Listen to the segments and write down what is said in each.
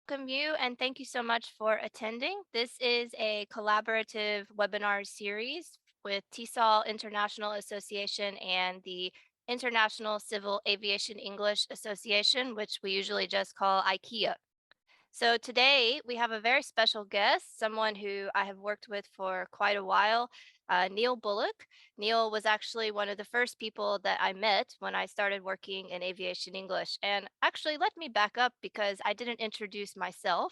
Welcome you and thank you so much for attending. This is a collaborative webinar series with TESOL International Association and the International Civil Aviation English Association, which we usually just call ICAO. So today we have a very special guest, someone who I have worked with for quite a while, Neil Bullock. Neil was actually one of the first people that I met when I started working in aviation English. And actually, let me back up because I didn't introduce myself.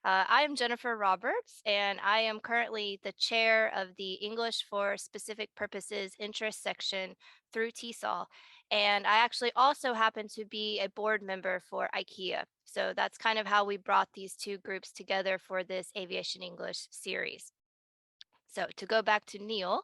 I am Jennifer Roberts, and I am currently the chair of the English for Specific Purposes interest section through TESOL. And I actually also happen to be a board member for ICAO. So that's kind of how we brought these two groups together for this Aviation English series. So to go back to Neil,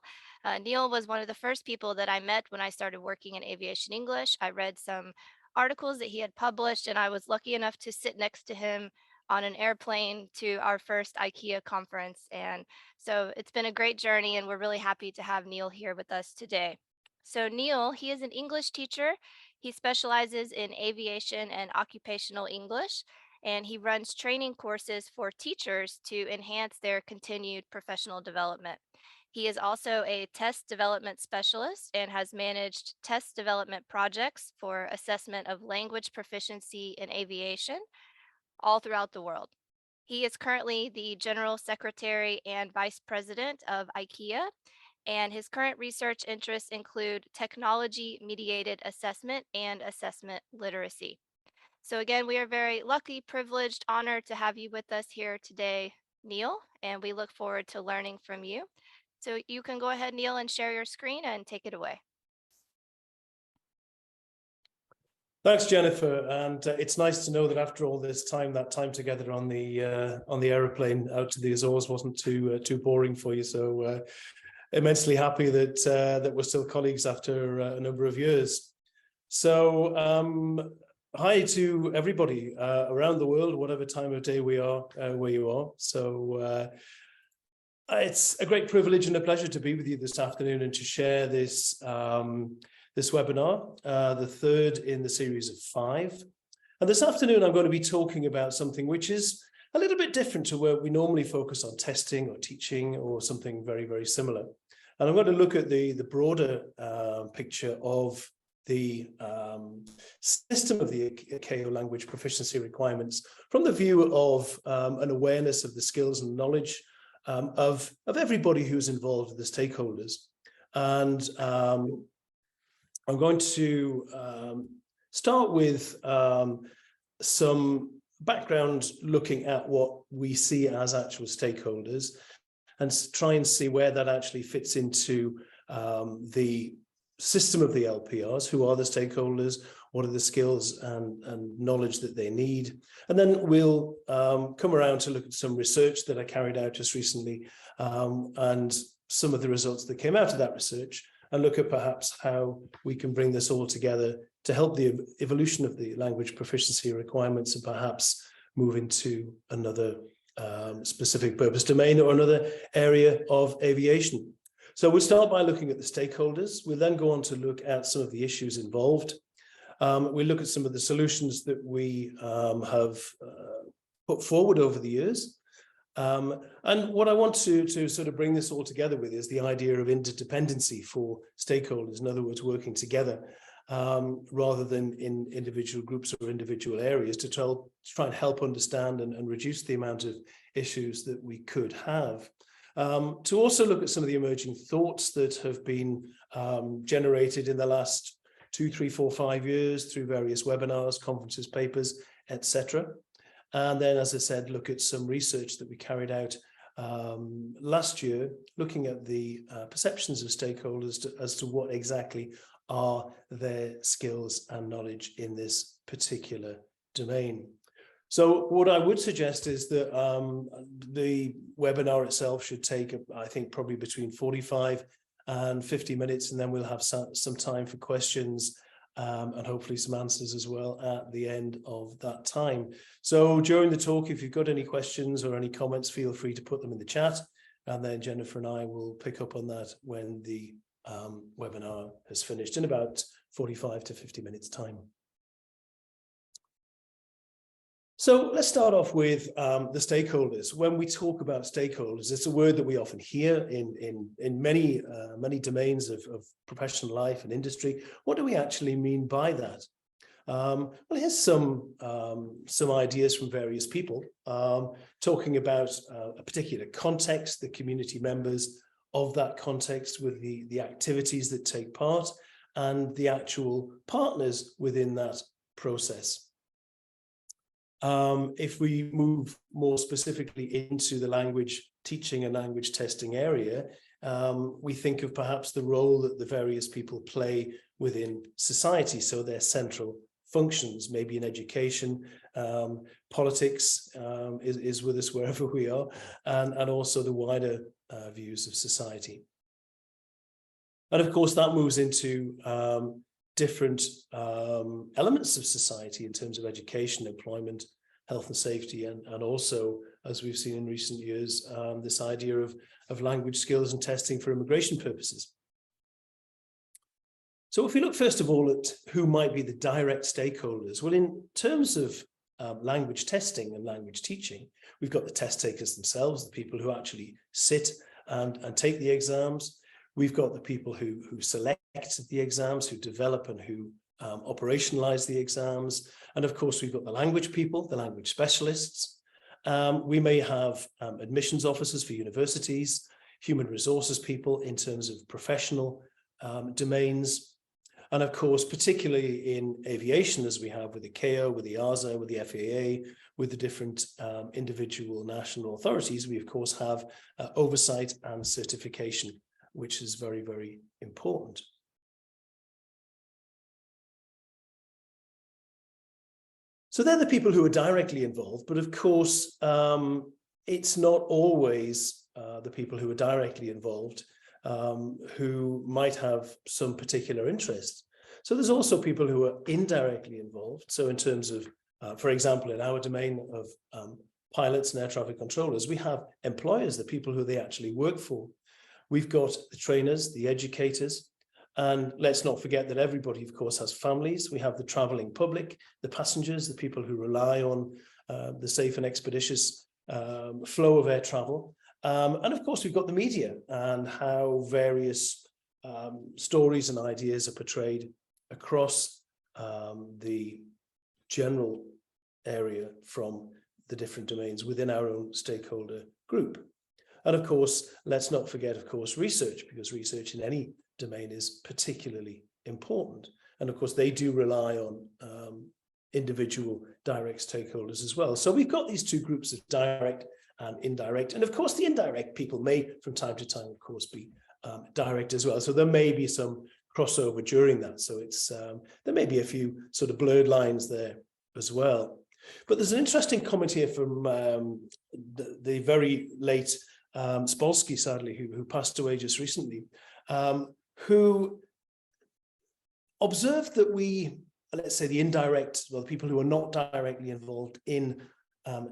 Neil was one of the first people that I met when I started working in aviation English. I read some articles that he had published, and I was lucky enough to sit next to him on an airplane to our first ICAO conference. And so it's been a great journey, and we're really happy to have Neil here with us today. So Neil, he is an English teacher. He specializes in aviation and occupational English, and he runs training courses for teachers to enhance their continued professional development. He is also a test development specialist and has managed test development projects for assessment of language proficiency in aviation all throughout the world. He is currently the General Secretary and Vice President of ICAO, and his current research interests include technology-mediated assessment and assessment literacy. So again, we are very lucky, privileged, honored to have you with us here today, Neil, and we look forward to learning from you. So you can go ahead, Neil, and share your screen and take it away. Thanks, Jennifer. And it's nice to know that after all this time, that time together on the aeroplane out to the Azores wasn't too boring for you. So immensely happy that that we're still colleagues after a number of years. So hi to everybody around the world, whatever time of day we are, where you are. So it's a great privilege and a pleasure to be with you this afternoon and to share this this webinar, the third in the series of 5. And this afternoon, I'm going to be talking about something which is a little bit different to where we normally focus on testing or teaching or something very, very similar. And I'm going to look at the broader picture of the system of the ICAO language proficiency requirements from the view of an awareness of the skills and knowledge of everybody who's involved, the stakeholders. And I'm going to start with some background looking at what we see as actual stakeholders and try and see where that actually fits into the system of the LPRs. Who are the stakeholders? What are the skills and knowledge that they need? And then we'll come around to look at some research that I carried out just recently and some of the results that came out of that research, and look at perhaps how we can bring this all together to help the evolution of the language proficiency requirements and perhaps move into another specific purpose domain or another area of aviation. So we'll start by looking at the stakeholders. We'll then go on to look at some of the issues involved. We'll look at some of the solutions that we have put forward over the years. And what I want to sort of bring this all together with is the idea of interdependency for stakeholders. In other words, working together rather than in individual groups or individual areas to try and help understand and reduce the amount of issues that we could have. To also look at some of the emerging thoughts that have been generated in the last 2, 3, 4, 5 years through various webinars, conferences, papers, etc. And then, as I said, look at some research that we carried out last year, looking at the perceptions of stakeholders as to what exactly are their skills and knowledge in this particular domain. So what I would suggest is that the webinar itself should take, I think, probably between 45 and 50 minutes, and then we'll have some time for questions and hopefully some answers as well at the end of that time. So during the talk, if you've got any questions or any comments, feel free to put them in the chat, and then Jennifer and I will pick up on that when the webinar has finished in about 45 to 50 minutes time. So let's start off with the stakeholders. When we talk about stakeholders, it's a word that we often hear in many domains of professional life and industry. What do we actually mean by that? Well, here's some ideas from various people talking about a particular context, the community members of that context with the activities that take part, and the actual partners within that process. If we move more specifically into the language teaching and language testing area, we think of perhaps the role that the various people play within society. So their central functions, maybe in education, politics is with us wherever we are, and also the wider views of society. And of course, that moves into different elements of society in terms of education, employment, health and safety, and also, as we've seen in recent years, this idea of language skills and testing for immigration purposes. So if we look first of all at who might be the direct stakeholders, well, in terms of language testing and language teaching, we've got the test takers themselves, the people who actually sit and take the exams. We've got the people who select the exams, who develop and who operationalize the exams. And of course, we've got the language people, the language specialists. We may have admissions officers for universities, human resources people in terms of professional domains. And of course, particularly in aviation, as we have with the ICAO, with the EASA, with the FAA, with the different individual national authorities, we of course have oversight and certification, which is very, very important. So they're the people who are directly involved, but of course, it's not always the people who are directly involved who might have some particular interest. So there's also people who are indirectly involved. So in terms of, for example, in our domain of pilots and air traffic controllers, we have employers, the people who they actually work for. We've got the trainers, the educators, and let's not forget that everybody, of course, has families. We have the traveling public, the passengers, the people who rely on the safe and expeditious flow of air travel. And of course, we've got the media and how various stories and ideas are portrayed across the general area from the different domains within our own stakeholder group. And of course, let's not forget, of course, research, because research in any domain is particularly important. And of course, they do rely on individual direct stakeholders as well. So we've got these two groups of direct and indirect. And of course, the indirect people may, from time to time, of course, be direct as well. So there may be some crossover during that. So it's there may be a few sort of blurred lines there as well. But there's an interesting comment here from the very late Spolsky, sadly, who passed away just recently, who observed that we, let's say the indirect, well, the people who are not directly involved in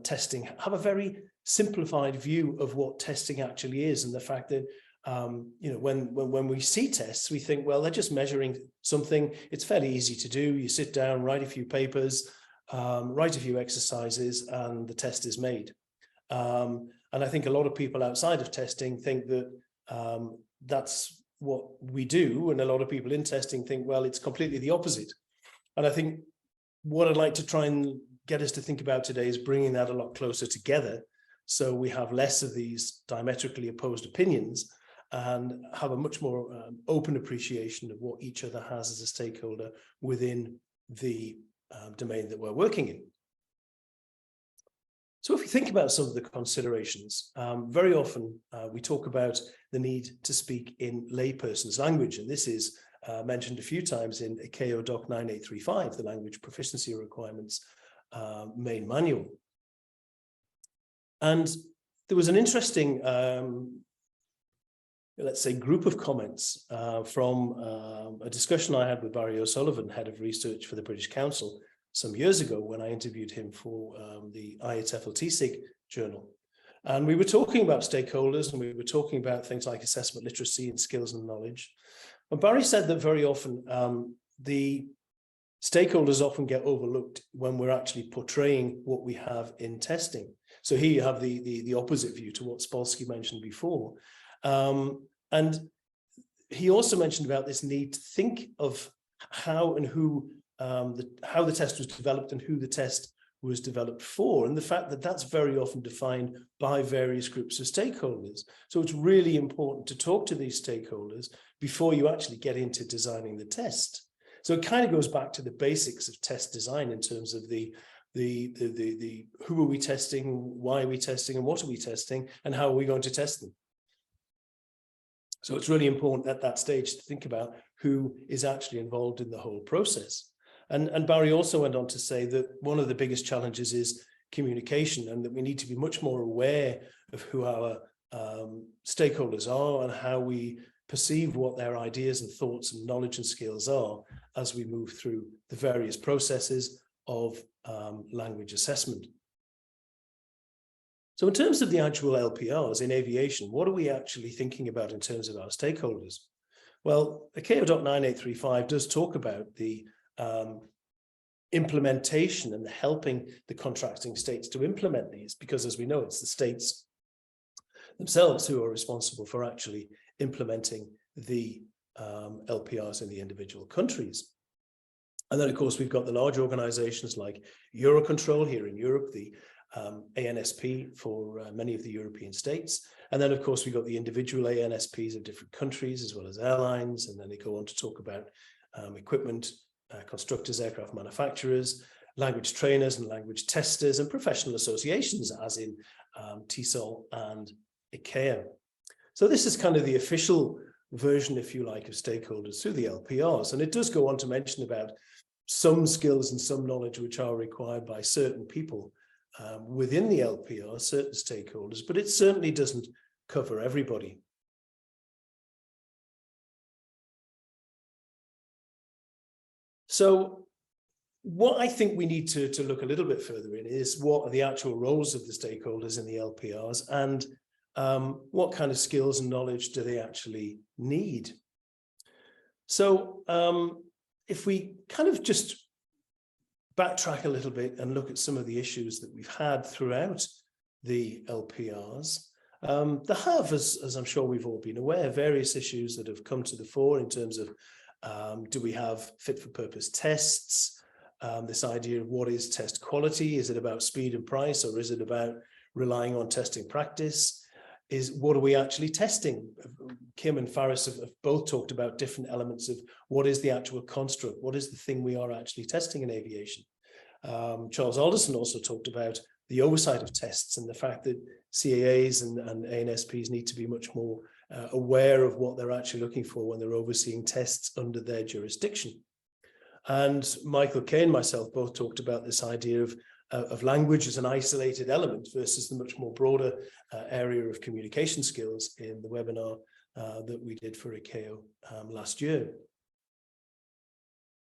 testing have a very simplified view of what testing actually is, and the fact that you know, when we see tests, we think, well, they're just measuring something. It's fairly easy to do. You sit down, write a few papers, write a few exercises, and the test is made. And I think a lot of people outside of testing think that that's what we do. And a lot of people in testing think, well, it's completely the opposite. And I think what I'd like to try and get us to think about today is bringing that a lot closer together, so we have less of these diametrically opposed opinions and have a much more open appreciation of what each other has as a stakeholder within the domain that we're working in. So if we think about some of the considerations, very often we talk about the need to speak in layperson's language, and this is mentioned a few times in ICAO Doc 9835, the Language Proficiency Requirements main manual. And there was an interesting, let's say, group of comments from a discussion I had with Barry O'Sullivan, head of research for the British Council, some years ago when I interviewed him for the IATEFL TSIG journal. And we were talking about stakeholders, and we were talking about things like assessment literacy and skills and knowledge. And Barry said that very often the stakeholders often get overlooked when we're actually portraying what we have in testing. So here you have the opposite view to what Spolsky mentioned before. And he also mentioned about this need to think of how and who, how the test was developed and who the test was developed for, and the fact that that's very often defined by various groups of stakeholders. So it's really important to talk to these stakeholders before you actually get into designing the test. So it kind of goes back to the basics of test design in terms of the who are we testing, why are we testing, and what are we testing, and how are we going to test them. So it's really important at that stage to think about who is actually involved in the whole process. And Barry also went on to say that one of the biggest challenges is communication, and that we need to be much more aware of who our stakeholders are and how we perceive what their ideas and thoughts and knowledge and skills are as we move through the various processes of language assessment. So in terms of the actual LPRs in aviation, what are we actually thinking about in terms of our stakeholders? Well, ICAO.9835 does talk about the implementation and helping the contracting states to implement these, because as we know, it's the states themselves who are responsible for actually implementing the LPRs in the individual countries. And then, of course, we've got the large organizations like Eurocontrol here in Europe, the ANSP for many of the European states. And then, of course, we've got the individual ANSPs of different countries, as well as airlines. And then they go on to talk about equipment constructors, aircraft manufacturers, language trainers and language testers, and professional associations, as in TESOL and ICAO. So this is kind of the official version, if you like, of stakeholders through the LPRs. And it does go on to mention about some skills and some knowledge which are required by certain people within the LPR, certain stakeholders, but it certainly doesn't cover everybody. So what I think we need to look a little bit further in is what are the actual roles of the stakeholders in the LPRs, and what kind of skills and knowledge do they actually need? So if we kind of just backtrack a little bit and look at some of the issues that we've had throughout the LPRs, there have, as I'm sure we've all been aware, various issues that have come to the fore in terms of do we have fit for purpose tests? This idea of what is test quality? Is it about speed and price, or is it about relying on testing practice? What are we actually testing? Kim and Faris have both talked about different elements of what is the actual construct, what is the thing we are actually testing in aviation. Charles Alderson also talked about the oversight of tests and the fact that CAAs and ANSPs need to be much more aware of what they're actually looking for when they're overseeing tests under their jurisdiction. And Michael Kay and myself both talked about this idea of language as an isolated element versus the much more broader area of communication skills in the webinar that we did for ICAO last year.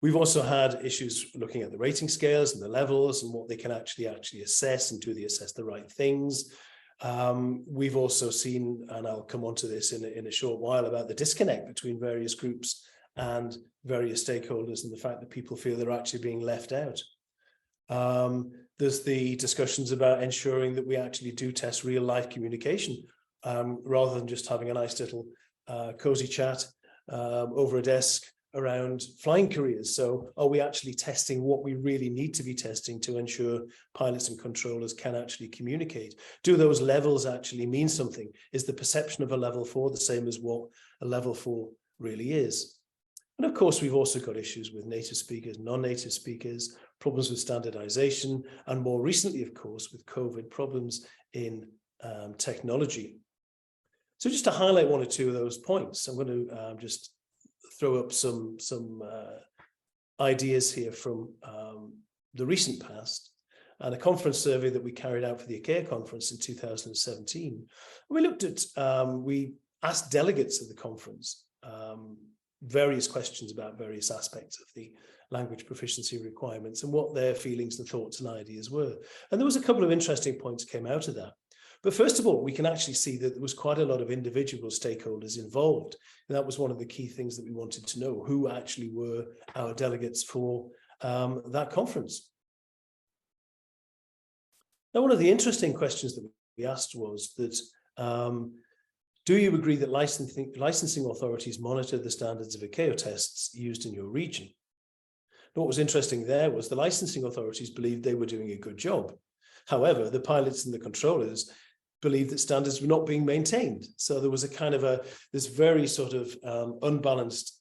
We've also had issues looking at the rating scales and the levels and what they can actually assess, and do they assess the right things. We've also seen, and I'll come on to this in a short while, about the disconnect between various groups and various stakeholders, and the fact that people feel they're actually being left out. There's the discussions about ensuring that we actually do test real life communication, rather than just having a nice little cozy chat over a desk around flying careers. So are we actually testing what we really need to be testing to ensure pilots and controllers can actually communicate? Do those levels actually mean something? Is the perception of a level 4 the same as what a level 4 really is? And of course, we've also got issues with native speakers, non-native speakers, problems with standardization, and more recently, of course, with COVID, problems in technology. So just to highlight one or two of those points, I'm going to just throw up some ideas here from the recent past, and a conference survey that we carried out for the ICAO conference in 2017. We looked at, we asked delegates of the conference various questions about various aspects of the language proficiency requirements and what their feelings and thoughts and ideas were. And there was a couple of interesting points came out of that. But first of all, we can actually see that there was quite a lot of individual stakeholders involved. And that was one of the key things that we wanted to know, who actually were our delegates for that conference. Now, one of the interesting questions that we asked was that, do you agree that licensing authorities monitor the standards of ICAO tests used in your region? What was interesting there was the licensing authorities believed they were doing a good job. However, the pilots and the controllers believed that standards were not being maintained. So there was a kind of this very sort of unbalanced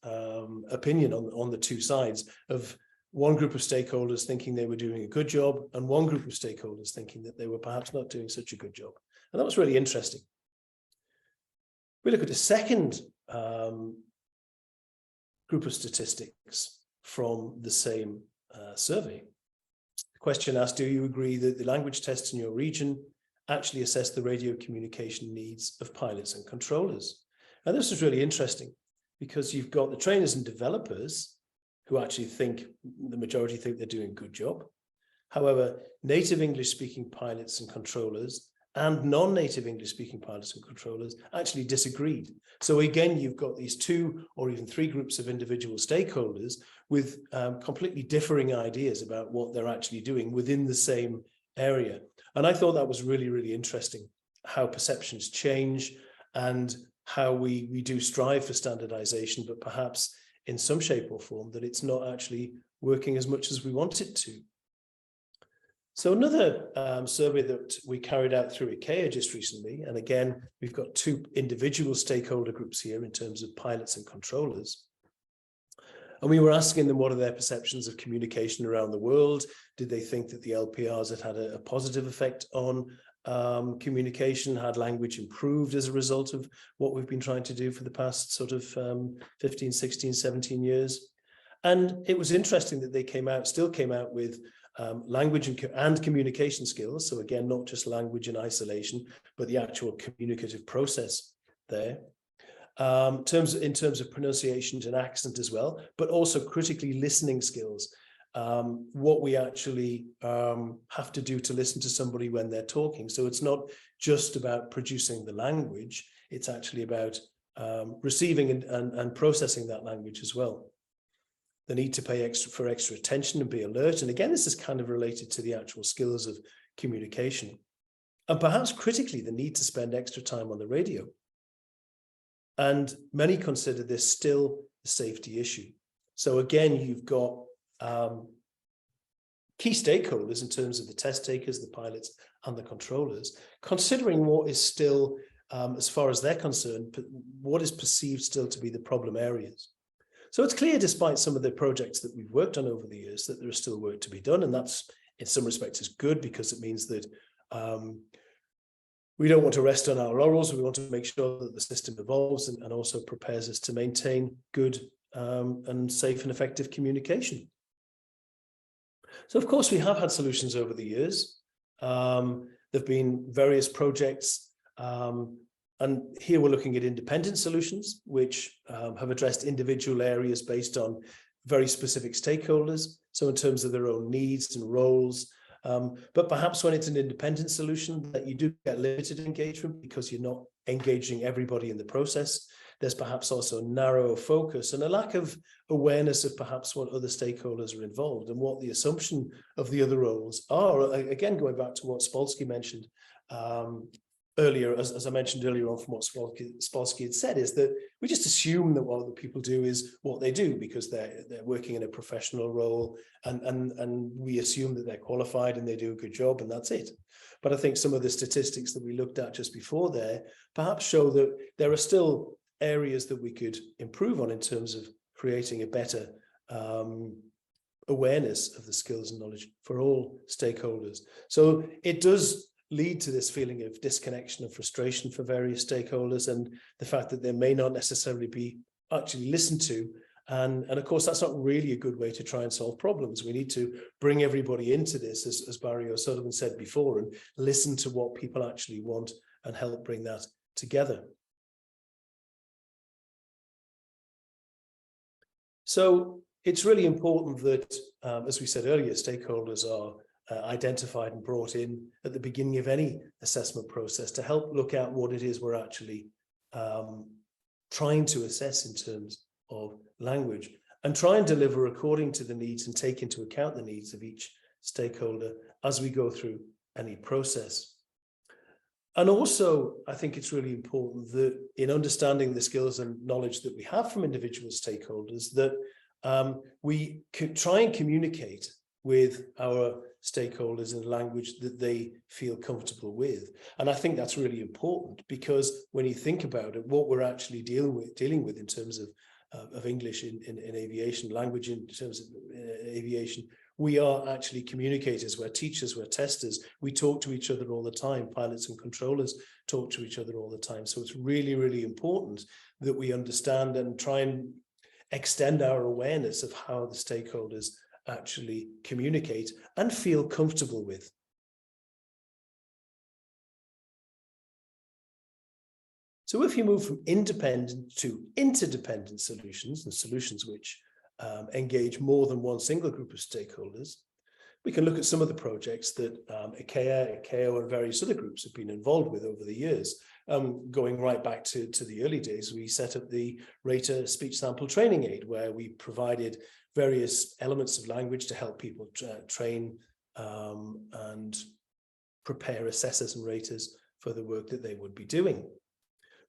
opinion on the two sides, of one group of stakeholders thinking they were doing a good job and one group of stakeholders thinking that they were perhaps not doing such a good job. And that was really interesting. We look at a second group of statistics from the same survey. The question asked, do you agree that the language tests in your region actually assess the radio communication needs of pilots and controllers? And this is really interesting because you've got the trainers and developers who actually think, the majority think they're doing a good job. However, native English speaking pilots and controllers and non-native English speaking pilots and controllers actually disagreed. So again, you've got these two or even three groups of individual stakeholders with completely differing ideas about what they're actually doing within the same area. And I thought that was really, really interesting, how perceptions change and how we do strive for standardization, but perhaps in some shape or form that it's not actually working as much as we want it to. So another survey that we carried out through ICAO just recently, and again, we've got two individual stakeholder groups here in terms of pilots and controllers. And we were asking them what are their perceptions of communication around the world. Did they think that the LPRs had a positive effect on communication? Had language improved as a result of what we've been trying to do for the past sort of 15, 16, 17 years? And it was interesting that they still came out with language and communication skills. So again, not just language in isolation, but the actual communicative process there. In terms of pronunciation and accent as well, but also critically listening skills. What we actually have to do to listen to somebody when they're talking. So it's not just about producing the language, it's actually about receiving and processing that language as well. The need to pay extra attention and be alert. And again, this is kind of related to the actual skills of communication. And perhaps critically, the need to spend extra time on the radio. And many consider this still a safety issue. So again, you've got key stakeholders in terms of the test takers, the pilots, and the controllers, considering what is still, as far as they're concerned, what is perceived still to be the problem areas. So it's clear, despite some of the projects that we've worked on over the years, that there is still work to be done. And that's, in some respects, is good, because it means that we don't want to rest on our laurels. We want to make sure that the system evolves and also prepares us to maintain good and safe and effective communication. So, of course, we have had solutions over the years. There have been various projects. And here we're looking at independent solutions, which have addressed individual areas based on very specific stakeholders. So in terms of their own needs and roles. But perhaps when it's an independent solution, that you do get limited engagement because you're not engaging everybody in the process. There's perhaps also narrow focus and a lack of awareness of perhaps what other stakeholders are involved and what the assumption of the other roles are. Again, going back to what Spolsky mentioned earlier, as I mentioned earlier on from what Spolsky had said, is that we just assume that what other people do is what they do because they're working in a professional role, and we assume that they're qualified and they do a good job, and that's it. But I think some of the statistics that we looked at just before there perhaps show that there are still areas that we could improve on in terms of creating a better awareness of the skills and knowledge for all stakeholders. So it does lead to this feeling of disconnection and frustration for various stakeholders, and the fact that they may not necessarily be actually listened to. And of course, that's not really a good way to try and solve problems. We need to bring everybody into this, as Barry O'Sullivan said before, and listen to what people actually want and help bring that together. So it's really important that, as we said earlier, stakeholders are identified and brought in at the beginning of any assessment process to help look at what it is we're actually trying to assess in terms of language. and try and deliver according to the needs and take into account the needs of each stakeholder as we go through any process. And also, I think it's really important that in understanding the skills and knowledge that we have from individual stakeholders, that we could try and communicate with our stakeholders in a language that they feel comfortable with. And I think that's really important, because when you think about it, what we're actually dealing with in terms of English in aviation, language in terms of aviation, we are actually communicators, we're teachers, we're testers. We talk to each other all the time. Pilots and controllers talk to each other all the time. So it's really, really important that we understand and try and extend our awareness of how the stakeholders actually communicate and feel comfortable with. So if you move from independent to interdependent solutions, and solutions which engage more than one single group of stakeholders, we can look at some of the projects that ICAO, and various other groups have been involved with over the years. Going right back to the early days, we set up the Rater Speech Sample Training Aid, where we provided various elements of language to help people train and prepare assessors and raters for the work that they would be doing.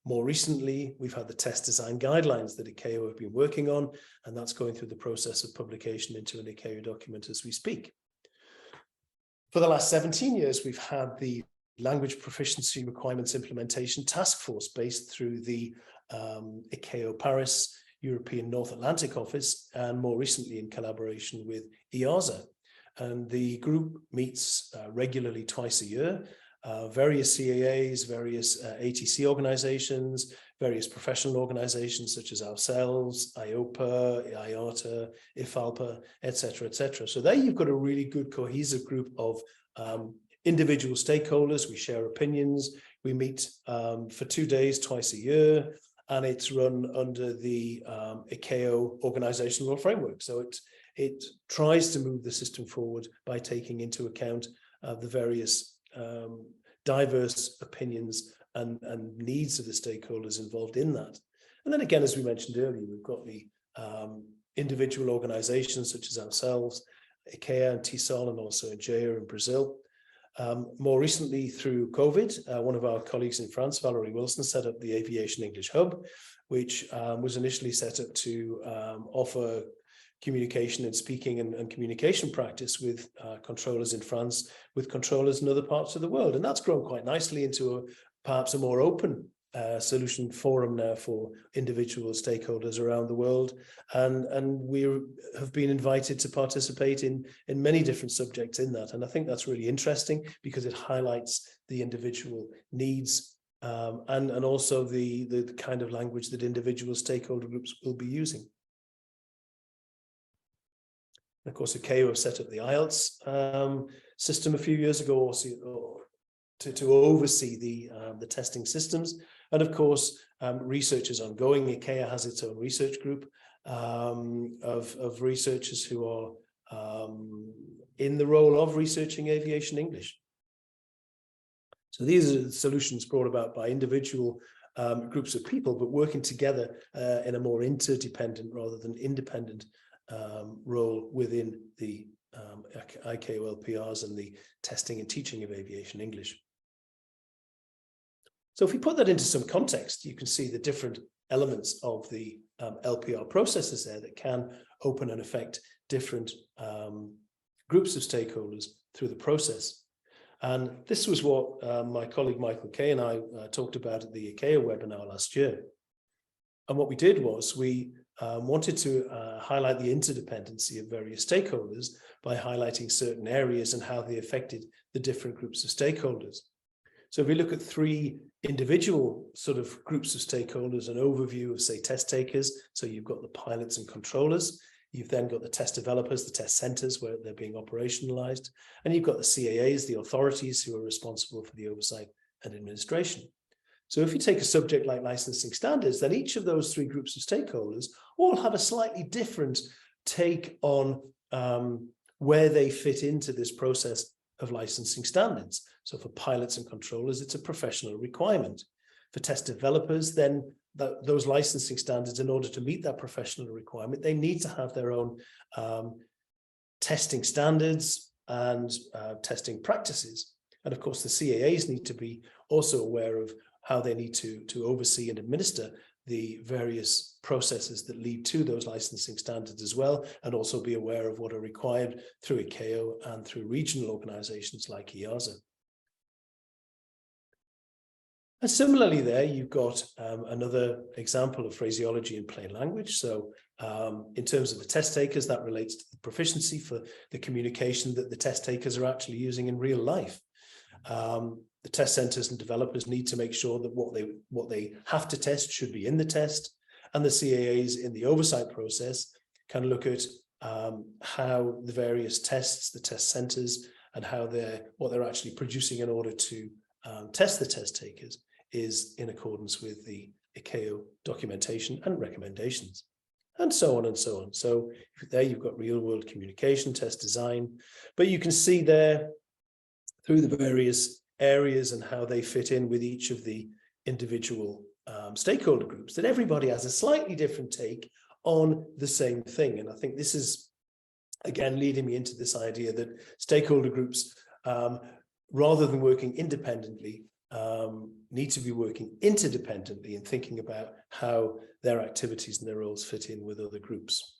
More recently, we've had the test design guidelines that ICAO have been working on, and that's going through the process of publication into an ICAO document as we speak. For the last 17 years, we've had the Language Proficiency Requirements Implementation Task Force based through the ICAO Paris European North Atlantic Office, and more recently in collaboration with EASA. And the group meets regularly twice a year. Various CAAs, various ATC organizations, various professional organizations such as ourselves, IOPA, IATA, IFALPA, etc., etc. So there you've got a really good cohesive group of individual stakeholders. We share opinions. We meet for 2 days, twice a year, and it's run under the ICAO organizational framework. So it tries to move the system forward by taking into account the various diverse opinions and needs of the stakeholders involved in that. And then again, as we mentioned earlier, we've got the individual organizations such as ourselves, ICAO and TESOL, and also IJA in Brazil. More recently, through COVID, one of our colleagues in France, Valerie Wilson, set up the Aviation English Hub, which was initially set up to offer communication and speaking and communication practice with controllers in France, with controllers in other parts of the world. And that's grown quite nicely into perhaps a more open solution forum now for individual stakeholders around the world. And we have been invited to participate in many different subjects in that. And I think that's really interesting because it highlights the individual needs and also the kind of language that individual stakeholder groups will be using. And of course, ICAO have set up the IELTS system a few years ago also to oversee the testing systems. And of course, research is ongoing. ICAO has its own research group of researchers who are in the role of researching aviation English. So these are solutions brought about by individual groups of people, but working together in a more interdependent rather than independent role within the ICAO LPRs and the testing and teaching of aviation English. So if we put that into some context, you can see the different elements of the LPR processes there that can open and affect different groups of stakeholders through the process. And this was what my colleague Michael Kay and I talked about at the ICAO webinar last year. And what we did was we wanted to highlight the interdependency of various stakeholders by highlighting certain areas and how they affected the different groups of stakeholders. So if we look at 3 individual sort of groups of stakeholders, an overview of, say, test takers. So you've got the pilots and controllers. You've then got the test developers, the test centers where they're being operationalized. And you've got the CAAs, the authorities who are responsible for the oversight and administration. So if you take a subject like licensing standards, then each of those 3 groups of stakeholders all have a slightly different take on where they fit into this process of licensing standards. So for pilots and controllers, it's a professional requirement. For test developers, then those licensing standards, in order to meet that professional requirement, they need to have their own testing standards and testing practices. And of course, the CAAs need to be also aware of how they need to oversee and administer the various processes that lead to those licensing standards as well, and also be aware of what are required through ICAO and through regional organizations like EASA. And similarly there, you've got another example of phraseology in plain language. So in terms of the test takers, that relates to the proficiency for the communication that the test takers are actually using in real life. The test centers and developers need to make sure that what they have to test should be in the test, and the CAAs in the oversight process can look at how the various tests, the test centers, and how what they're actually producing in order to test the test takers is in accordance with the ICAO documentation and recommendations, and so on and so on. So there you've got real world communication, test design, but you can see there through the various areas and how they fit in with each of the individual stakeholder groups, that everybody has a slightly different take on the same thing. And I think this is, again, leading me into this idea that stakeholder groups, rather than working independently, need to be working interdependently and thinking about how their activities and their roles fit in with other groups.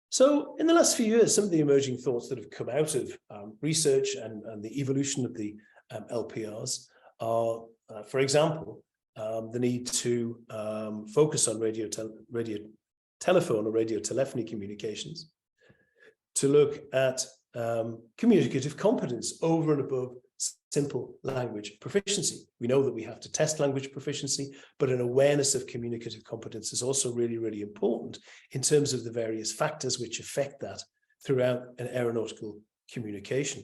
So in the last few years, some of the emerging thoughts that have come out of research and the evolution of the LPRs are, for example, the need to focus on radio telephone or radio telephony communications, to look at communicative competence over and above simple language proficiency. We know that we have to test language proficiency, but an awareness of communicative competence is also really, really important in terms of the various factors which affect that throughout an aeronautical communication.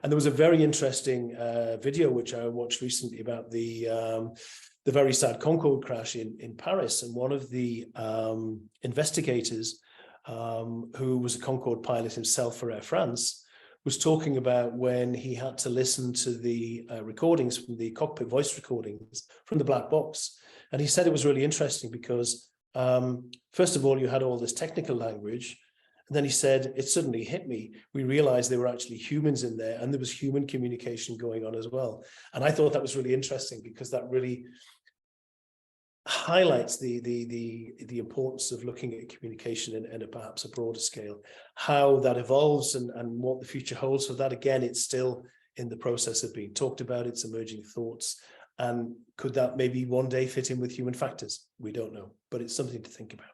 And there was a very interesting video which I watched recently about the very sad Concorde crash in Paris, and one of the investigators, who was a Concorde pilot himself for Air France, was talking about when he had to listen to the recordings from the cockpit voice recordings from the black box. And he said it was really interesting because, first of all, you had all this technical language. And then he said, it suddenly hit me. We realized there were actually humans in there, and there was human communication going on as well. And I thought that was really interesting because that really highlights the importance of looking at communication in a perhaps a broader scale, how that evolves and what the future holds for that. Again, it's still in the process of being talked about, it's emerging thoughts. And could that maybe one day fit in with human factors? We don't know, but it's something to think about.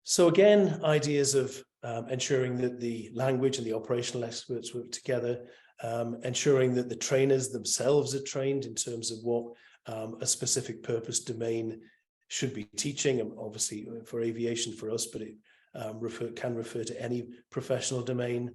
So again, ideas of ensuring that the language and the operational experts work together, ensuring that the trainers themselves are trained in terms of what a specific purpose domain should be teaching, and obviously for aviation for us, but it can refer to any professional domain.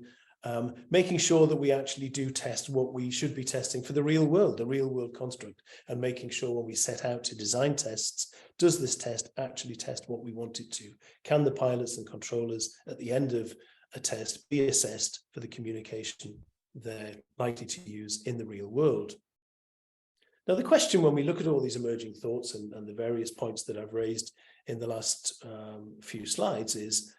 Making sure that we actually do test what we should be testing for the real world, a real world construct, and making sure when we set out to design tests, does this test actually test what we want it to? Can the pilots and controllers at the end of a test be assessed for the communication they're likely to use in the real world? Now, the question when we look at all these emerging thoughts and the various points that I've raised in the last few slides is,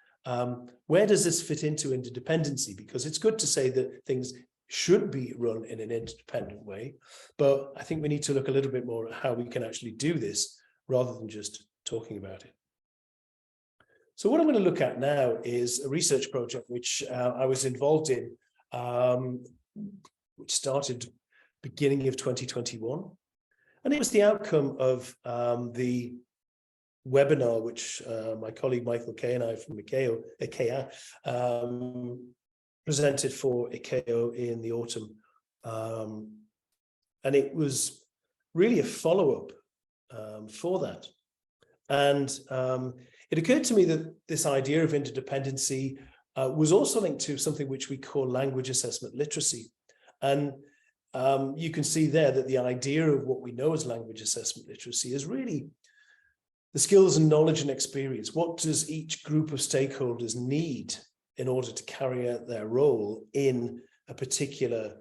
where does this fit into interdependency? Because it's good to say that things should be run in an interdependent way, but I think we need to look a little bit more at how we can actually do this rather than just talking about it. So what I'm going to look at now is a research project which I was involved in, which started beginning of 2021. And it was the outcome of the webinar, which my colleague Michael Kay and I from ICAO presented for ICAO in the autumn. And it was really a follow-up for that. And it occurred to me that this idea of interdependency was also linked to something which we call language assessment literacy. And you can see there that the idea of what we know as language assessment literacy is really the skills and knowledge and experience. What does each group of stakeholders need in order to carry out their role in a particular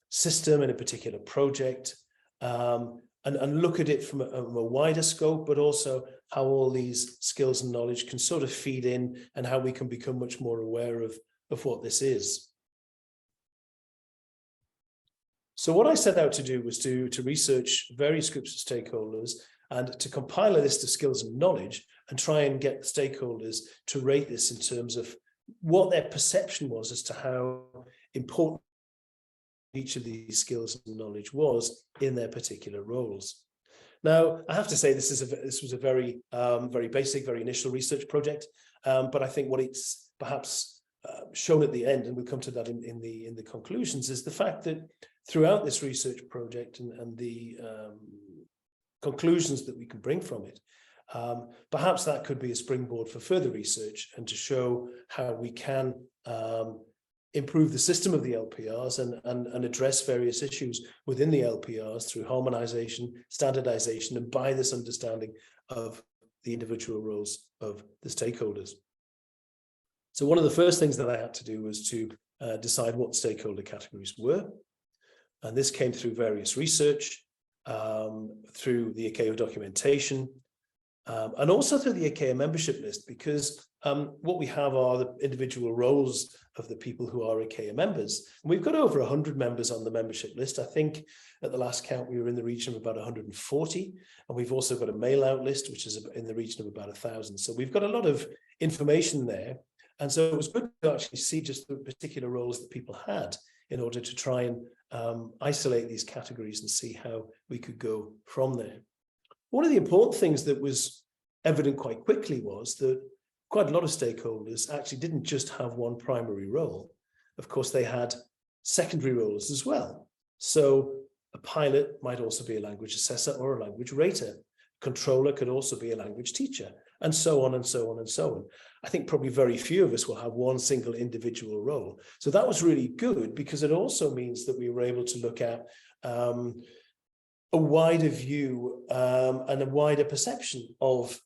system, in a particular project, and look at it from a wider scope, but also how all these skills and knowledge can sort of feed in, and how we can become much more aware of what this is. So what I set out to do was to research various groups of stakeholders and to compile a list of skills and knowledge and try and get the stakeholders to rate this in terms of what their perception was as to how important each of these skills and knowledge was in their particular roles. Now, I have to say this was a very very basic, very initial research project, but I think what it's perhaps shown at the end, and we'll come to that in the conclusions, is the fact that throughout this research project and the conclusions that we can bring from it, perhaps that could be a springboard for further research and to show how we can improve the system of the LPRs and address various issues within the LPRs through harmonization, standardization, and by this understanding of the individual roles of the stakeholders. So one of the first things that I had to do was to decide what stakeholder categories were. And this came through various research, through the ICAO documentation, and also through the ICAO membership list, because what we have are the individual roles of the people who are ICAO members. And we've got over 100 members on the membership list. I think at the last count, we were in the region of about 140. And we've also got a mail out list, which is in the region of about 1,000. So we've got a lot of information there. And so it was good to actually see just the particular roles that people had in order to try and isolate these categories and see how we could go from there. One of the important things that was evident quite quickly was that quite a lot of stakeholders actually didn't just have one primary role. Of course, they had secondary roles as well. So a pilot might also be a language assessor or a language rater. Controller could also be a language teacher, and so on and so on and so on. I think probably very few of us will have one single individual role. So that was really good, because it also means that we were able to look at a wider view and a wider perception of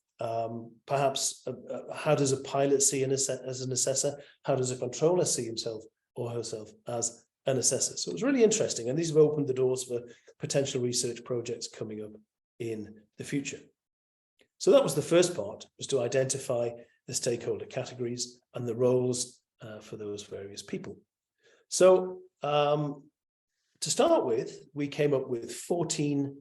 perhaps how does a pilot see as an assessor? How does a controller see himself or herself as an assessor? So it was really interesting. And these have opened the doors for potential research projects coming up in the future. So that was the first part, was to identify the stakeholder categories and the roles for those various people. So to start with, we came up with 14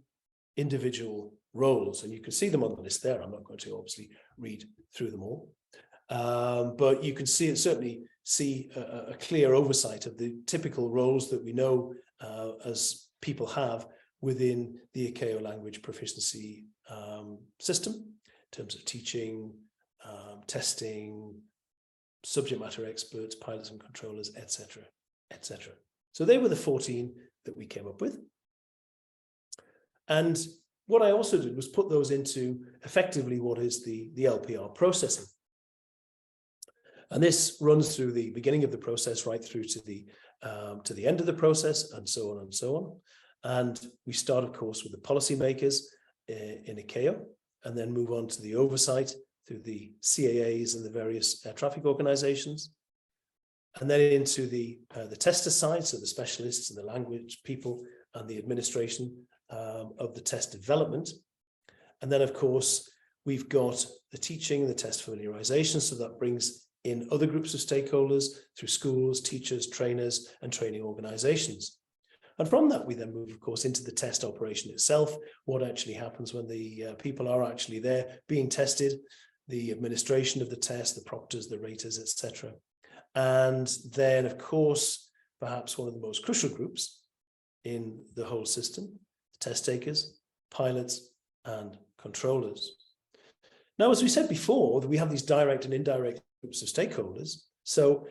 individual roles, and you can see them on the list there. I'm not going to obviously read through them all, but you can certainly see a clear oversight of the typical roles that we know as people have within the ICAO language proficiency system, in terms of teaching, testing, subject matter experts, pilots and controllers, etc., etc. So they were the 14 that we came up with. And what I also did was put those into effectively what is the LPR processing. And this runs through the beginning of the process right through to the end of the process, and so on and so on. And we start, of course, with the policymakers in ICAO, and then move on to the oversight through the CAAs and the various air traffic organizations, and then into the tester side, so the specialists and the language people and the administration of the test development. And then, of course, we've got the teaching, the test familiarization, so that brings in other groups of stakeholders through schools, teachers, trainers, and training organizations. And from that, we then move, of course, into the test operation itself, what actually happens when the people are actually there being tested, the administration of the test, the proctors, the raters, etc. And then, of course, perhaps one of the most crucial groups in the whole system, the test takers, pilots, and controllers. Now, as we said before, we have these direct and indirect groups of stakeholders. So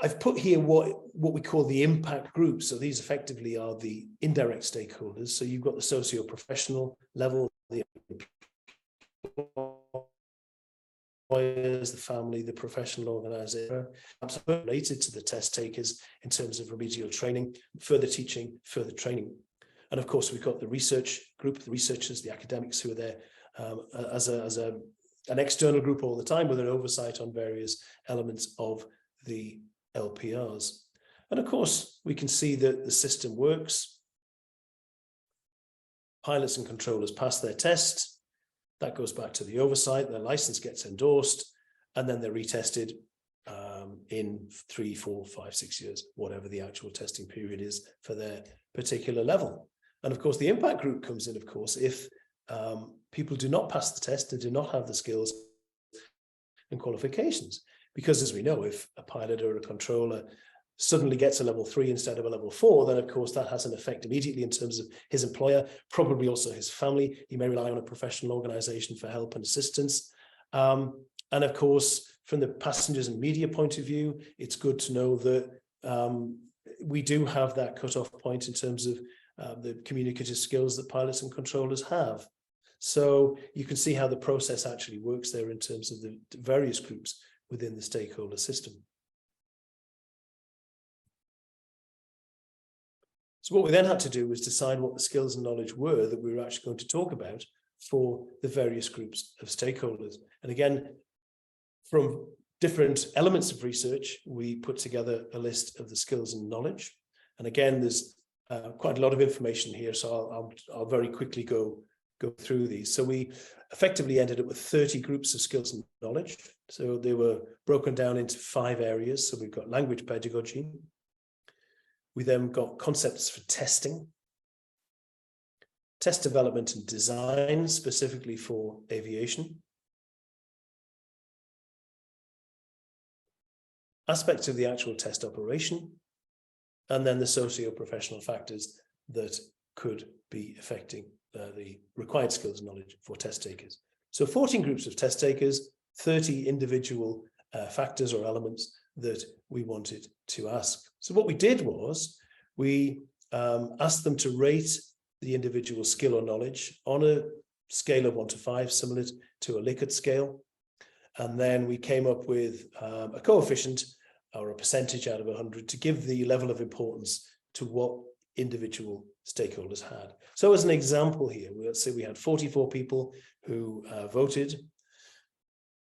I've put here what we call the impact groups. So these effectively are the indirect stakeholders. So you've got the socio-professional level, the employers, the family, the professional organizer, related to the test takers in terms of remedial training, further teaching, further training. And of course, we've got the research group, the researchers, the academics who are there as an external group all the time with an oversight on various elements of the LPRs. And of course, we can see that the system works. Pilots and controllers pass their test. That goes back to the oversight. Their license gets endorsed, and then they're retested in 3, 4, 5, 6 years, whatever the actual testing period is for their particular level. And of course, the impact group comes in, of course, if people do not pass the test and do not have the skills and qualifications. Because as we know, if a pilot or a controller suddenly gets a level 3 instead of a level 4, then of course that has an effect immediately in terms of his employer, probably also his family. He may rely on a professional organization for help and assistance. And of course, from the passengers and media point of view, it's good to know that we do have that cutoff point in terms of the communicative skills that pilots and controllers have. So you can see how the process actually works there in terms of the various groups within the stakeholder system. So what we then had to do was decide what the skills and knowledge were that we were actually going to talk about for the various groups of stakeholders. And again, from different elements of research, we put together a list of the skills and knowledge. And again, there's quite a lot of information here, so I'll very quickly go through these. So we effectively ended up with 30 groups of skills and knowledge. So they were broken down into 5 areas. So we've got language pedagogy. We then got concepts for testing, test development and design, specifically for aviation, aspects of the actual test operation, and then the socio-professional factors that could be affecting the required skills and knowledge for test takers. So 14 groups of test takers, 30 individual factors or elements that we wanted to ask. So what we did was we asked them to rate the individual skill or knowledge on a scale of 1 to 5, similar to a Likert scale. And then we came up with a coefficient or a percentage out of 100 to give the level of importance to what individual stakeholders had. So as an example here, let's say we had 44 people who voted.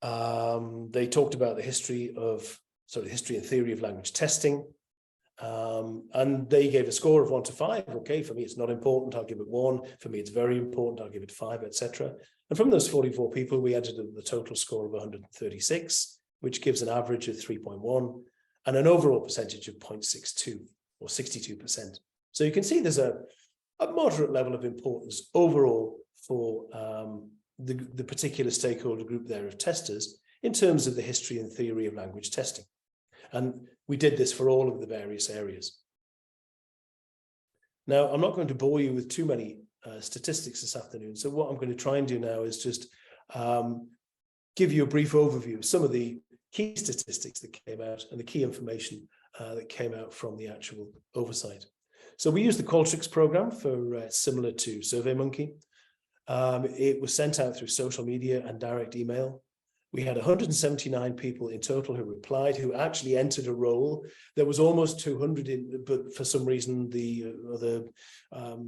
They talked about the history and theory of language testing. And they gave a score of 1 to 5. Okay, for me, it's not important. I'll give it 1. For me, it's very important. I'll give it 5, etc. And from those 44 people, we added the total score of 136, which gives an average of 3.1 and an overall percentage of 0.62 or 62%. So you can see there's a moderate level of importance overall for the particular stakeholder group there of testers in terms of the history and theory of language testing. And we did this for all of the various areas. Now, I'm not going to bore you with too many statistics this afternoon. So what I'm going to try and do now is just give you a brief overview of some of the key statistics that came out and the key information that came out from the actual oversight. So we used the Qualtrics program for similar to SurveyMonkey. It was sent out through social media and direct email. We had 179 people in total who replied, who actually entered a role. There was almost 200, but for some reason, the other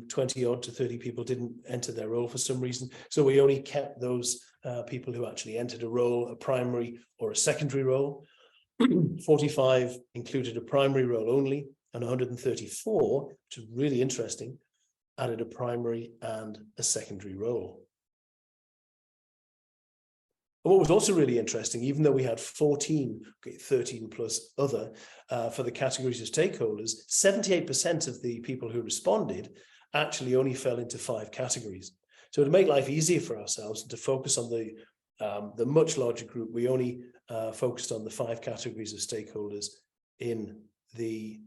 20 odd to 30 people didn't enter their role for some reason. So we only kept those people who actually entered a role, a primary or a secondary role. 45 included a primary role only, and 134, which is really interesting, added a primary and a secondary role. And what was also really interesting, even though we had 13 plus other for the categories of stakeholders, 78% of the people who responded actually only fell into 5 categories. So to make life easier for ourselves and to focus on the much larger group, we only focused on the 5 categories of stakeholders in the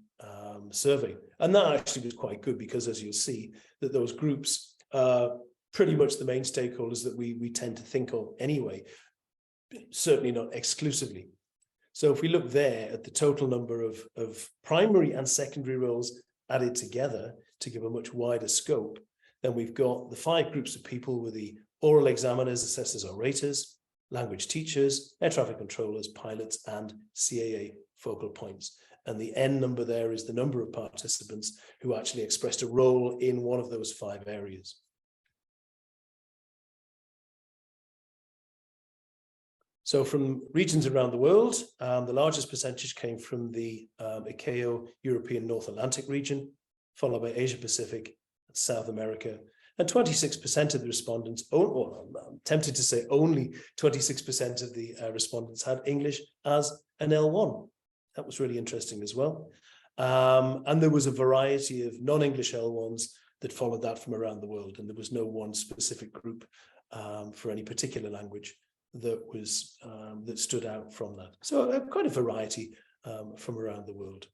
survey. And that actually was quite good because, as you'll see, that those groups are pretty much the main stakeholders that we tend to think of anyway, certainly not exclusively. So if we look there at the total number of primary and secondary roles added together to give a much wider scope, then we've got the 5 groups of people with the oral examiners, assessors or raters, language teachers, air traffic controllers, pilots, and CAA focal points. And the N number there is the number of participants who actually expressed a role in one of those 5 areas. So from regions around the world, the largest percentage came from the ICAO European North Atlantic region, followed by Asia Pacific, South America, and 26% of the respondents, I'm tempted to say only 26% of the respondents had English as an L1. That was really interesting as well. And there was a variety of non-English L1s that followed that from around the world, and there was no one specific group for any particular language that was that stood out from that. So quite a variety from around the world.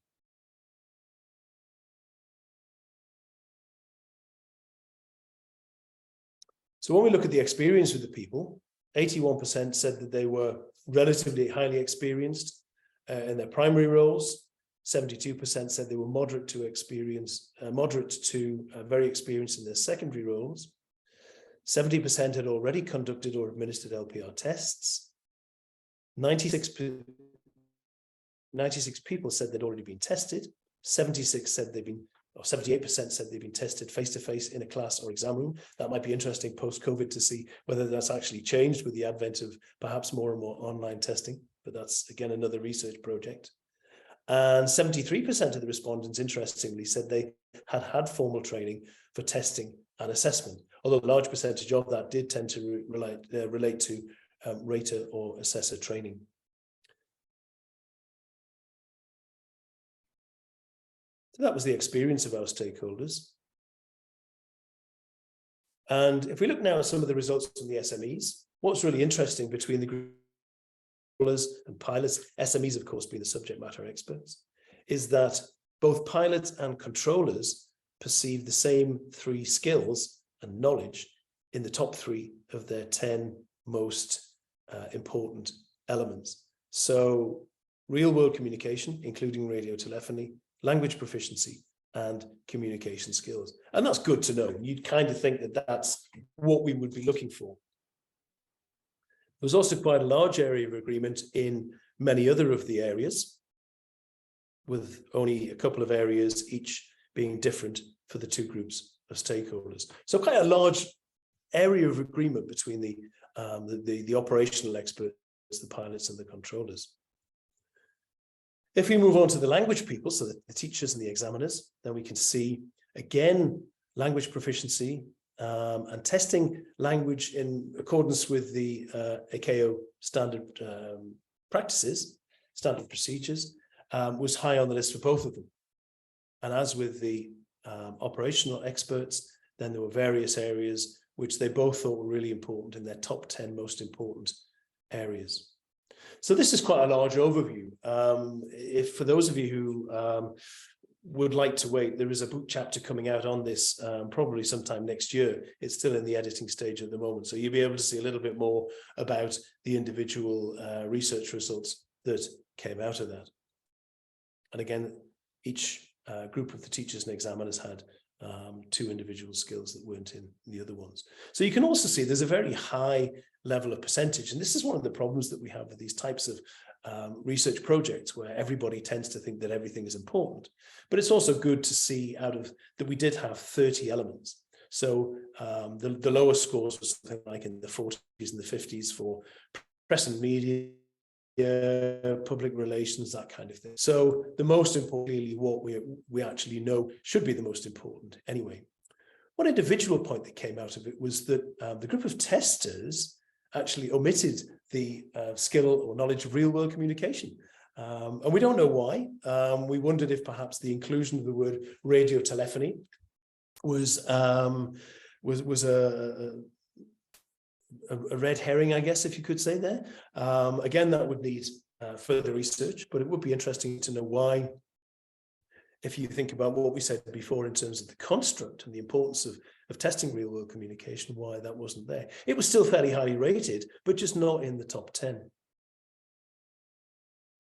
So when we look at the experience of the people, 81% said that they were relatively highly experienced in their primary roles. 72% said they were moderate to very experienced in their secondary roles. 70% had already conducted or administered LPR tests. 96 people said they'd already been tested. 78% said they've been tested face-to-face in a class or exam room. That might be interesting post-COVID to see whether that's actually changed with the advent of perhaps more and more online testing, but that's again another research project. And 73% of the respondents, interestingly, said they had had formal training for testing and assessment, although a large percentage of that did tend to relate to rater or assessor training. So that was the experience of our stakeholders. And if we look now at some of the results from the SMEs, what's really interesting between the controllers and pilots, SMEs of course being the subject matter experts, is that both pilots and controllers perceive the same 3 skills and knowledge in the top 3 of their 10 most important elements. So real world communication, including radio telephony, language proficiency, and communication skills. And that's good to know. You'd kind of think that that's what we would be looking for. There was also quite a large area of agreement in many other of the areas, with only a couple of areas each being different for the 2 groups of stakeholders. So quite a large area of agreement between the operational experts, the pilots and the controllers. If we move on to the language people, so the teachers and the examiners, then we can see, again, language proficiency and testing language in accordance with the ICAO standard practices, standard procedures, was high on the list for both of them. And as with the operational experts, then there were various areas which they both thought were really important in their top 10 most important areas. So this is quite a large overview. If for those of you who would like to wait, there is a book chapter coming out on this probably sometime next year. It's still in the editing stage at the moment, so you'll be able to see a little bit more about the individual research results that came out of that. And again, each group of the teachers and examiners had 2 individual skills that weren't in the other ones. So you can also see there's a very high level of percentage, and this is one of the problems that we have with these types of research projects, where everybody tends to think that everything is important. But it's also good to see out of that we did have 30 elements. So the lowest scores was something like in the 40s and the 50s for press and media, public relations, that kind of thing. So the most importantly, what we actually know should be the most important anyway. One individual point that came out of it was that the group of testers actually omitted the skill or knowledge of real-world communication. And we don't know why. We wondered if perhaps the inclusion of the word radio telephony was a red herring, I guess, if you could say there. Again, that would need further research, but it would be interesting to know why, if you think about what we said before in terms of the construct and the importance of testing real-world communication, why that wasn't there. It was still fairly highly rated, but just not in the top 10.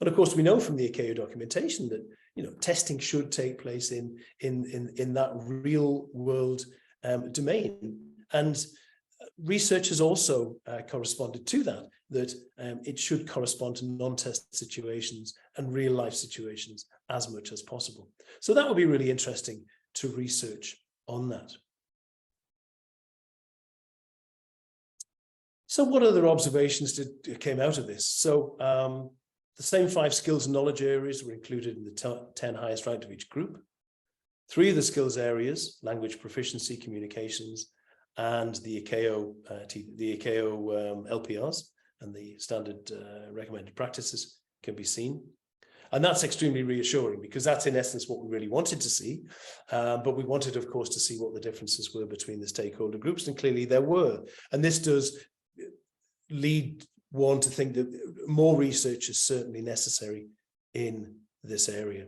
And of course, we know from the ICAO documentation that testing should take place in that real-world domain. And research has also corresponded to that it should correspond to non-test situations and real-life situations as much as possible. So that would be really interesting to research on that. So what other observations came out of this? So the same 5 skills and knowledge areas were included in the 10 highest ranked of each group. 3 of the skills areas, language proficiency, communications, and the ICAO LPRs and the standard recommended practices can be seen. And that's extremely reassuring, because that's in essence what we really wanted to see. But we wanted, of course, to see what the differences were between the stakeholder groups, and clearly there were. And this does lead one to think that more research is certainly necessary in this area.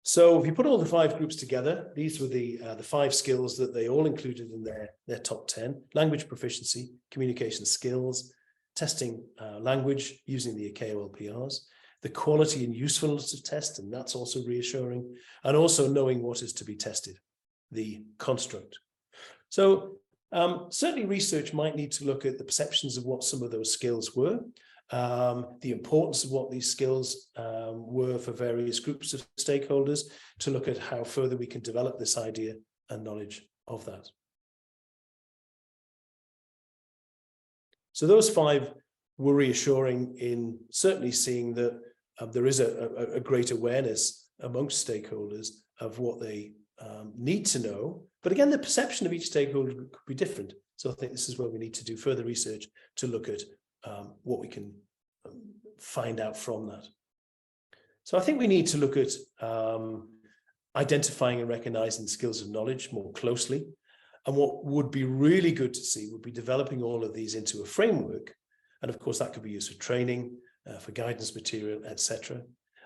So if you put all the 5 groups together, these were the 5 skills that they all included in their top 10: language proficiency, communication skills, testing language using the ICAO LPRs, the quality and usefulness of tests, and that's also reassuring, and also knowing what is to be tested, the construct. So certainly research might need to look at the perceptions of what some of those skills were, the importance of what these skills were for various groups of stakeholders, to look at how further we can develop this idea and knowledge of that. So those 5 were reassuring in certainly seeing that there is a great awareness amongst stakeholders of what they need to know. But again, the perception of each stakeholder could be different. So I think this is where we need to do further research to look at what we can find out from that. So I think we need to look at identifying and recognizing skills and knowledge more closely. And what would be really good to see would be developing all of these into a framework. And of course, that could be used for training, for guidance material, etc.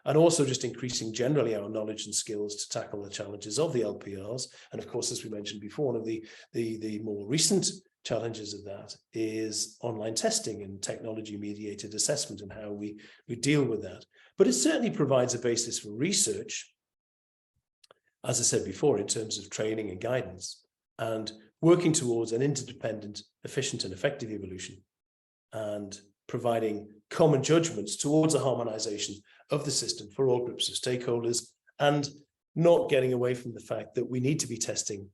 And also just increasing generally our knowledge and skills to tackle the challenges of the LPRs. And of course, as we mentioned before, one of the more recent challenges of that is online testing and technology mediated assessment, and how we deal with that. But it certainly provides a basis for research, as I said before, in terms of training and guidance, and working towards an interdependent, efficient and effective evolution, and providing common judgments towards a harmonization of the system for all groups of stakeholders, and not getting away from the fact that we need to be testing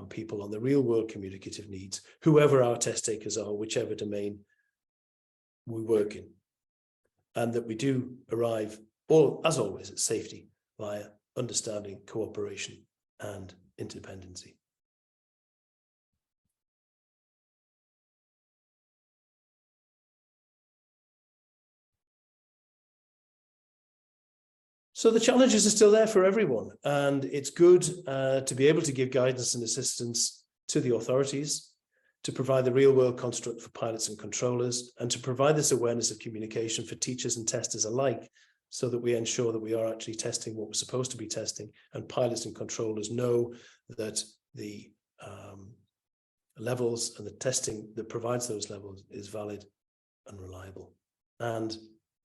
people on the real world communicative needs, whoever our test takers are, whichever domain we work in, and that we do arrive, as always, at safety via understanding, cooperation and interdependency. So the challenges are still there for everyone, and it's good to be able to give guidance and assistance to the authorities, to provide the real world construct for pilots and controllers, and to provide this awareness of communication for teachers and testers alike, so that we ensure that we are actually testing what we're supposed to be testing, and pilots and controllers know that the levels and the testing that provides those levels is valid and reliable, and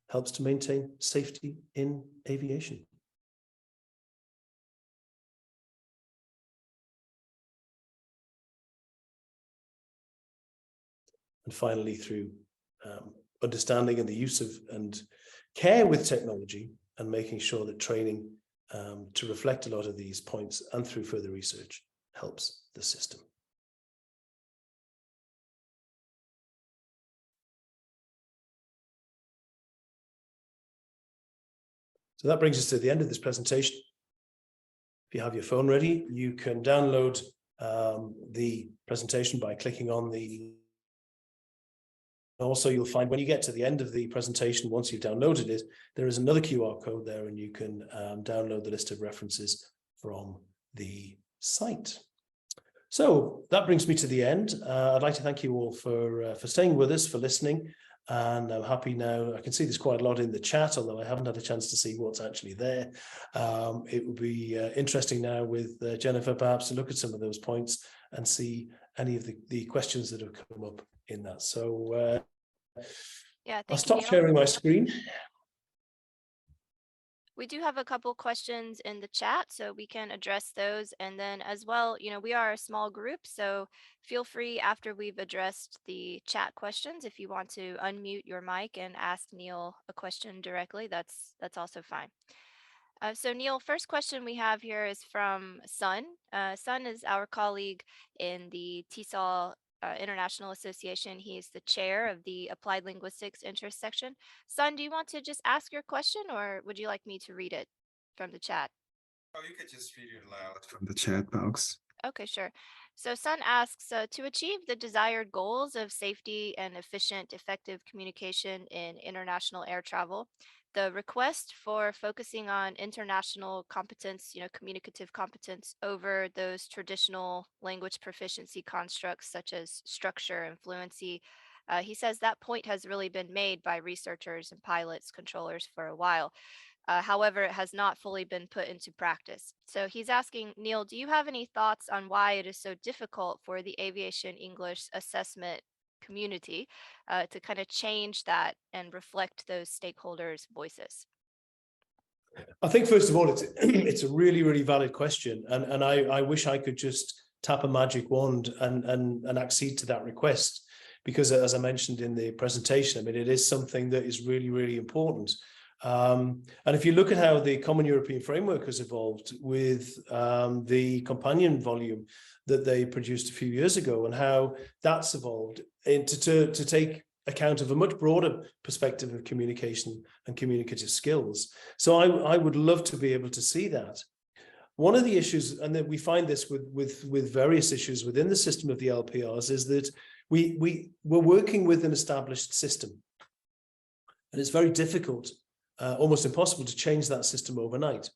helps to maintain safety in aviation. And finally, through understanding and the use of and care with technology, and making sure that training to reflect a lot of these points, and through further research, helps the system. So that brings us to the end of this presentation. If you have your phone ready, you can download the presentation by clicking on the. Also, you'll find when you get to the end of the presentation, once you've downloaded it, there is another QR code there, and you can download the list of references from the site. So that brings me to the end. I'd like to thank you all for staying with us, for listening. And I'm happy now. I can see there's quite a lot in the chat, although I haven't had a chance to see what's actually there. It would be interesting now with Jennifer perhaps to look at some of those points and see any of the questions that have come up in that. So Yeah, I'll thank you, stop Neil. sharing my screen. We do have a couple questions in the chat, so we can address those. And then as well, we are a small group, so feel free after we've addressed the chat questions, if you want to unmute your mic and ask Neil a question directly, that's also fine. So Neil, first question we have here is from Sun. Sun is our colleague in the TESOL International Association. He's the chair of the Applied Linguistics Interest section. Sun, do you want to just ask your question, or would you like me to read it from the chat? Oh, you could just read it aloud from the chat box. Okay, sure. So Sun asks, to achieve the desired goals of safety and efficient, effective communication in international air travel, the request for focusing on international competence, communicative competence over those traditional language proficiency constructs such as structure and fluency, he says that point has really been made by researchers and pilots, controllers for a while. However, it has not fully been put into practice. So he's asking, Neil, do you have any thoughts on why it is so difficult for the aviation English assessment community to kind of change that and reflect those stakeholders' voices? I think, first of all, it's a really, really valid question. And I wish I could just tap a magic wand and accede to that request. Because as I mentioned in the presentation, I mean, it is something that is really, really important. And if you look at how the Common European Framework has evolved with the companion volume that they produced a few years ago, and how that's evolved to take account of a much broader perspective of communication and communicative skills. So I would love to be able to see that. One of the issues, and that we find this with various issues within the system of the LPRs, is that we're working with an established system. And it's very difficult, almost impossible, to change that system overnight.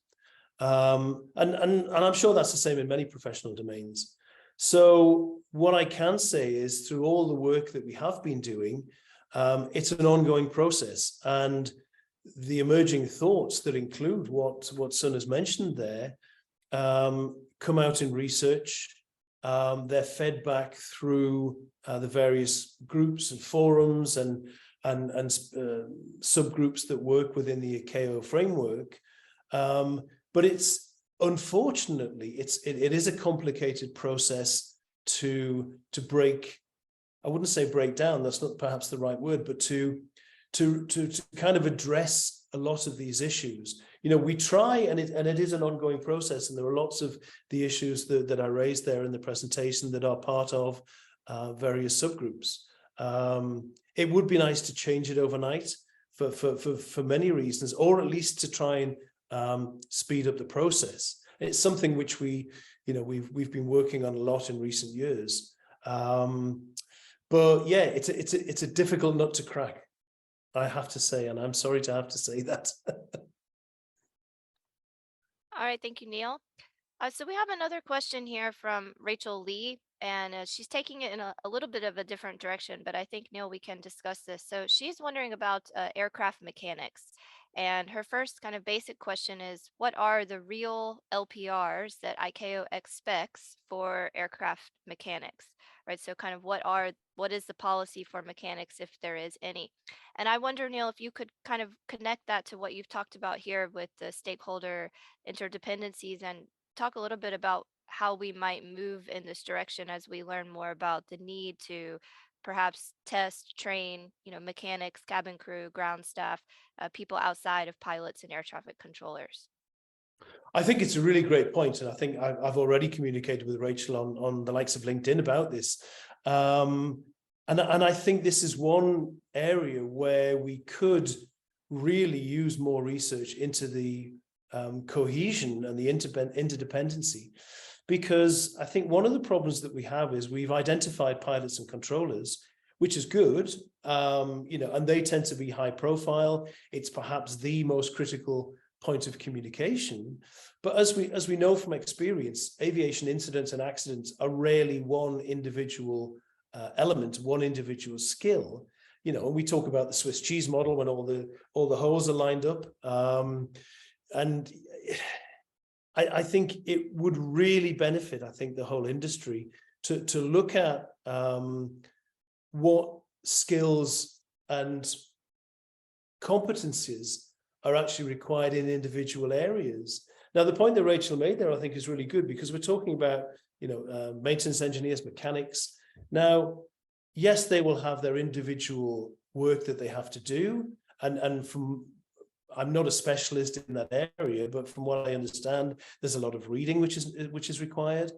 And I'm sure that's the same in many professional domains. So what I can say is, through all the work that we have been doing, it's an ongoing process. And the emerging thoughts that include what Sun has mentioned there come out in research. They're fed back through the various groups and forums and subgroups that work within the ICAO framework. But it's, unfortunately, it is a complicated process to break. I wouldn't say break down, that's not perhaps the right word, but to kind of address a lot of these issues. We try, and it is an ongoing process, and there are lots of the issues that I raised there in the presentation that are part of various subgroups. It would be nice to change it overnight for many reasons, or at least to try and speed up the process. It's something which we've been working on a lot in recent years. But yeah, it's a difficult nut to crack, I have to say, and I'm sorry to have to say that. All right, thank you, Neil. So we have another question here from Rachel Lee, and she's taking it in a little bit of a different direction, but I think, Neil, we can discuss this. So she's wondering about aircraft mechanics. And her first kind of basic question is, what are the real LPRs that ICAO expects for aircraft mechanics, right? So kind of what is the policy for mechanics, if there is any? And I wonder, Neil, if you could kind of connect that to what you've talked about here with the stakeholder interdependencies, and talk a little bit about how we might move in this direction as we learn more about the need to perhaps test, train, mechanics, cabin crew, ground staff, people outside of pilots and air traffic controllers. I think it's a really great point, and I think I've already communicated with Rachel on the likes of LinkedIn about this. And I think this is one area where we could really use more research into the cohesion and the interdependency, because I think one of the problems that we have is we've identified pilots and controllers, which is good, and they tend to be high profile. It's perhaps the most critical point of communication. But as we know from experience, aviation incidents and accidents are rarely one individual element, one individual skill. And we talk about the Swiss cheese model when all the holes are lined up. And I think it would really benefit, the whole industry to look at what skills and competencies are actually required in individual areas. Now, the point that Rachel made there, I think, is really good, because we're talking about, maintenance engineers, mechanics. Now, yes, they will have their individual work that they have to do. And I'm not a specialist in that area, but from what I understand, there's a lot of reading which is required.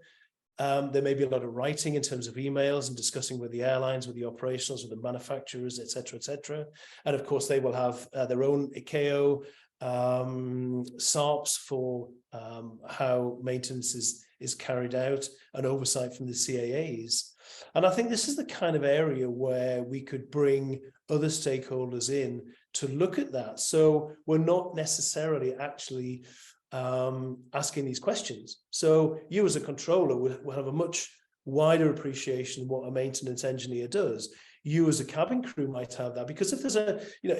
There may be a lot of writing in terms of emails and discussing with the airlines, with the operationals, with the manufacturers, et cetera, et cetera. And of course, they will have their own ICAO SARPs for how maintenance is carried out, and oversight from the CAAs. And I think this is the kind of area where we could bring other stakeholders in to look at that. So we're not necessarily actually asking these questions. So you as a controller will have a much wider appreciation of what a maintenance engineer does. You as a cabin crew might have that, because if there's a, you know,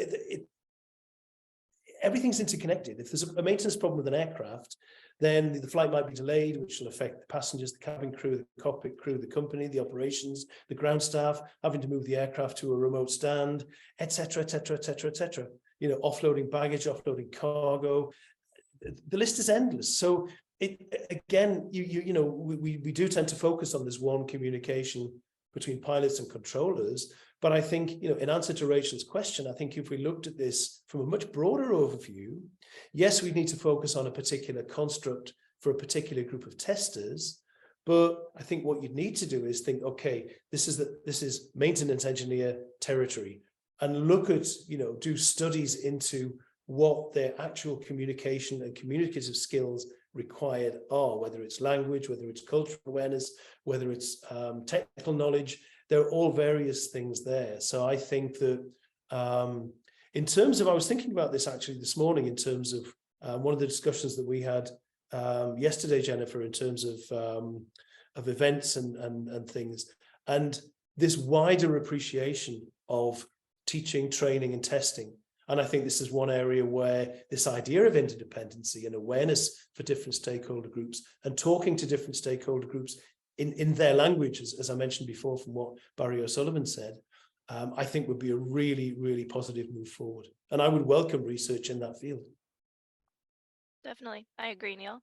everything's interconnected. If there's a maintenance problem with an aircraft, then the flight might be delayed, which will affect the passengers, the cabin crew, the cockpit crew, the company, the operations, the ground staff, having to move the aircraft to a remote stand, et cetera, et cetera, et cetera, et cetera. You know, offloading baggage, offloading cargo. The list is endless. So again, you know, we do tend to focus on this one communication between pilots and controllers. But I think, you know, in answer to Rachel's question, I think if we looked at this from a much broader overview, yes, we need to focus on a particular construct for a particular group of testers. But I think what you'd need to do is think, okay, this is maintenance engineer territory, and look at, you know, do studies into what their actual communication and communicative skills required are, whether it's language, whether it's cultural awareness, whether it's technical knowledge. There are all various things there. So I think that in terms of, I was thinking about this actually this morning in terms of one of the discussions that we had yesterday, Jennifer, in terms of events and things, and this wider appreciation of teaching, training, and testing. And I think this is one area where this idea of interdependency and awareness for different stakeholder groups and talking to different stakeholder groups in their languages, as I mentioned before from what Barry O'Sullivan said, I think would be a really, really positive move forward. And I would welcome research in that field. Definitely. I agree, Neil.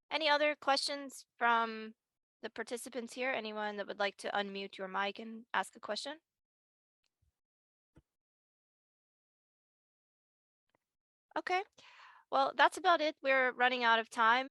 Any other questions from the participants here? Anyone that would like to unmute your mic and ask a question? Okay. Well, that's about it. We're running out of time.